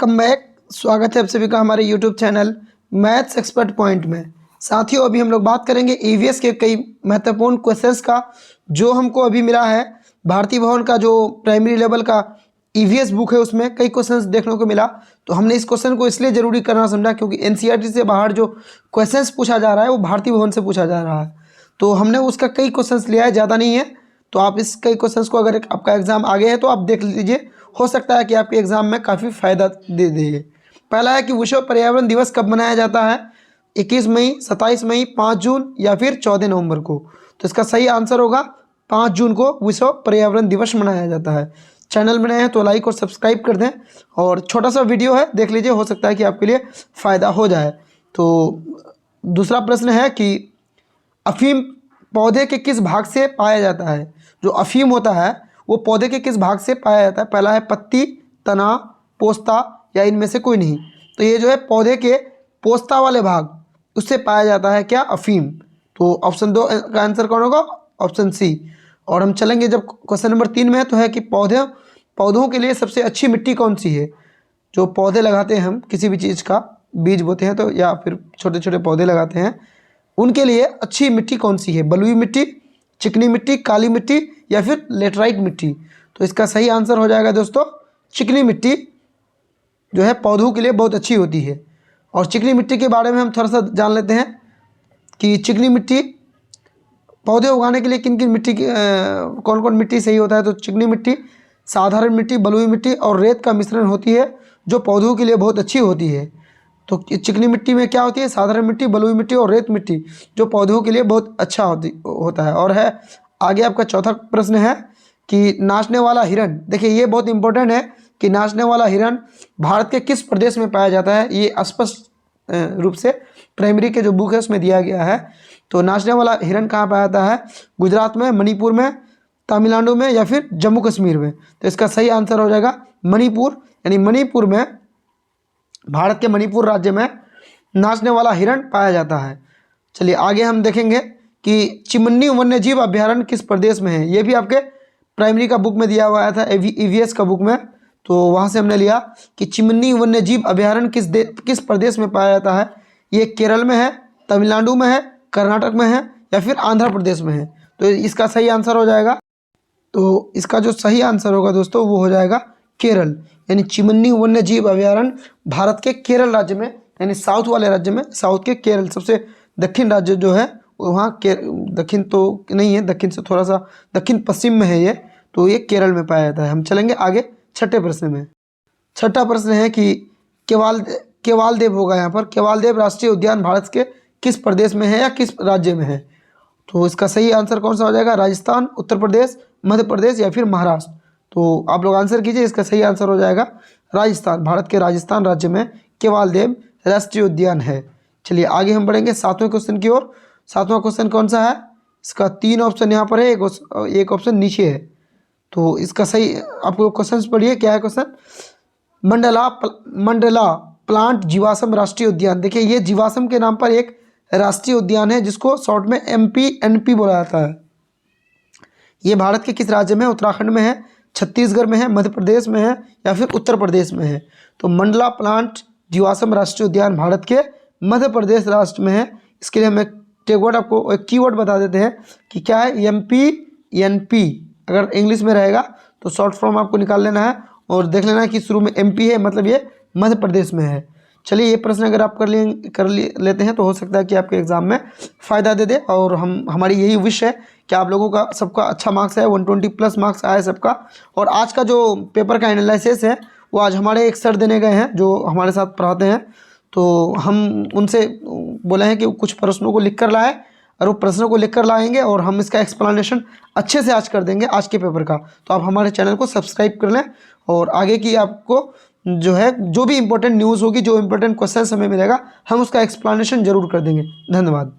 Welcome back. स्वागत है आप सभी का हमारे YouTube channel maths expert point में। साथियों, अभी हम लोग बात करेंगे ईवीएस के कई महत्वपूर्ण क्वेश्चंस का जो हमको अभी मिला है। भारतीय भवन का जो प्राइमरी लेवल का ईवीएस बुक है उसमें कई क्वेश्चंस देखने को मिला, तो हमने इस क्वेश्चन को इसलिए ज़रूरी करना समझा क्योंकि एनसीईआरटी से बाहर जो क्वेश्चंस पूछा जा रहा है वो भारतीय भवन से पूछा जा रहा है। तो हमने उसका कई क्वेश्चंस लिया है, ज़्यादा नहीं है। तो आप इस कई क्वेश्चंस को, अगर आपका एग्जाम आगे है तो आप देख लीजिए, हो सकता है कि आपके एग्जाम में काफ़ी फ़ायदा दे दे। पहला है कि विश्व पर्यावरण दिवस कब मनाया जाता है? 21 मई, 27 मई, 5 जून या फिर 14 नवंबर को? तो इसका सही आंसर होगा 5 जून को विश्व पर्यावरण दिवस मनाया जाता है। चैनल में नए हैं तो लाइक और सब्सक्राइब कर दें, और छोटा सा वीडियो है, देख लीजिए, हो सकता है कि आपके लिए फ़ायदा हो जाए। तो दूसरा प्रश्न है कि अफीम पौधे के किस भाग से पाया जाता है? जो अफीम होता है वो पौधे के किस भाग से पाया जाता है? पहला है पत्ती, तना, पोस्ता या इनमें से कोई नहीं। तो ये जो है पौधे के पोस्ता वाले भाग, उससे पाया जाता है क्या? अफीम। तो ऑप्शन 2 का आंसर कौन होगा? Option C. और हम चलेंगे जब क्वेश्चन नंबर 3 में, तो है कि पौधों के लिए सबसे अच्छी मिट्टी कौन सी है? जो पौधे लगाते हैं हम, किसी भी चीज़ का बीज बोते हैं तो, या फिर छोटे छोटे पौधे लगाते हैं, उनके लिए अच्छी मिट्टी कौन सी है? बलुई मिट्टी, चिकनी मिट्टी, काली मिट्टी या फिर लेटराइट मिट्टी? तो इसका सही आंसर हो जाएगा दोस्तों चिकनी मिट्टी, जो है पौधों के लिए बहुत अच्छी होती है। और चिकनी मिट्टी के बारे में हम थोड़ा सा जान लेते हैं कि चिकनी मिट्टी पौधे उगाने के लिए किन किन मिट्टी की कौन कौन मिट्टी सही होता है। तो चिकनी मिट्टी, साधारण मिट्टी, बलुई मिट्टी और रेत का मिश्रण होती है, जो पौधों के लिए बहुत अच्छी होती है। तो चिकनी मिट्टी में क्या होती है? साधारण मिट्टी, बलुई मिट्टी और रेत मिट्टी, जो पौधों के लिए बहुत अच्छा होता है। और है आगे आपका चौथा प्रश्न है कि नाचने वाला हिरण, देखिए ये बहुत इंपॉर्टेंट है कि नाचने वाला हिरण भारत के किस प्रदेश में पाया जाता है? ये स्पष्ट रूप से प्राइमरी के जो बुक है उसमें दिया गया है। तो नाचने वाला हिरण कहाँ पाया जाता है? गुजरात में, मणिपुर में, तमिलनाडु में या फिर जम्मू कश्मीर में? तो इसका सही आंसर हो जाएगा मणिपुर, यानी मणिपुर में, भारत के मणिपुर राज्य में नाचने वाला हिरण पाया जाता है। चलिए आगे हम देखेंगे कि चिमनी वन्यजीव अभ्यारण्य किस प्रदेश में है? ये भी आपके प्राइमरी का बुक में दिया हुआ था, ईवीएस का बुक में, तो वहाँ से हमने लिया कि चिमनी वन्यजीव अभ्यारण्य किस प्रदेश में पाया जाता है? ये केरल में है, तमिलनाडु में है, कर्नाटक में है या फिर आंध्र प्रदेश में है? तो इसका सही आंसर हो जाएगा, तो इसका जो सही आंसर होगा दोस्तों वो हो जाएगा केरल, यानी चिमनी वन्यजीव अभ्यारण्य भारत के केरल राज्य में, यानी साउथ वाले राज्य में, साउथ के केरल, सबसे दक्षिण राज्य जो है वहाँ दक्षिण तो नहीं है, दक्षिण से थोड़ा सा दक्षिण पश्चिम में है ये, तो ये केरल में पाया जाता है। हम चलेंगे आगे छठे प्रश्न में। छठा प्रश्न है कि केवालदेव होगा यहाँ पर, केवालदेव राष्ट्रीय उद्यान भारत के किस प्रदेश में है या किस राज्य में है? तो इसका सही आंसर कौन सा हो जाएगा? राजस्थान, उत्तर प्रदेश, मध्य प्रदेश या फिर महाराष्ट्र? तो आप लोग आंसर कीजिए, इसका सही आंसर हो जाएगा राजस्थान। भारत के राजस्थान राज्य में केवालदेव राष्ट्रीय उद्यान है। चलिए आगे हम बढ़ेंगे 7वें क्वेश्चन की ओर। 7वां क्वेश्चन कौन सा है? इसका 3 ऑप्शन यहाँ पर है, एक ऑप्शन नीचे है। तो इसका सही आप लोग क्वेश्चन पढ़िए, क्या है क्वेश्चन? मंडला प्लांट जीवाश्म राष्ट्रीय उद्यान, देखिए ये जीवाश्म के नाम पर एक राष्ट्रीय उद्यान है जिसको शॉर्ट में MPNP बोला जाता है। ये भारत के किस राज्य में? उत्तराखंड में है, छत्तीसगढ़ में है, मध्य प्रदेश में है या फिर उत्तर प्रदेश में है? तो मंडला प्लांट जीवाश्म राष्ट्रीय उद्यान भारत के मध्य प्रदेश राष्ट्र में है। इसके लिए हम एक टेगवर्ड, आपको एक कीवर्ड बता देते हैं कि क्या है? MPNP। अगर इंग्लिश में रहेगा तो शॉर्ट फॉर्म आपको निकाल लेना है और देख लेना है कि शुरू में MP है, मतलब ये मध्य प्रदेश में है। चलिए ये प्रश्न अगर आप लेते हैं तो हो सकता है कि आपके एग्जाम में फ़ायदा दे दे, और हमारी यही विश है कि आप लोगों का सबका अच्छा मार्क्स है, 120+ मार्क्स आया सबका। और आज का जो पेपर का एनालिसिस है वो आज हमारे एक सर देने गए हैं जो हमारे साथ पढ़ाते हैं, तो हम उनसे बोले हैं कि कुछ प्रश्नों को लिख कर लाएँ, और वो प्रश्नों को लिख कर लाएंगे और हम इसका एक्सप्लेनेशन अच्छे से आज कर देंगे आज के पेपर का। तो आप हमारे चैनल को सब्सक्राइब कर लें, और आगे की आपको जो है जो भी इंपॉर्टेंट न्यूज़ होगी, जो इंपॉर्टेंट क्वेश्चन हमें मिलेगा, हम उसका एक्सप्लेनेशन जरूर कर देंगे। धन्यवाद।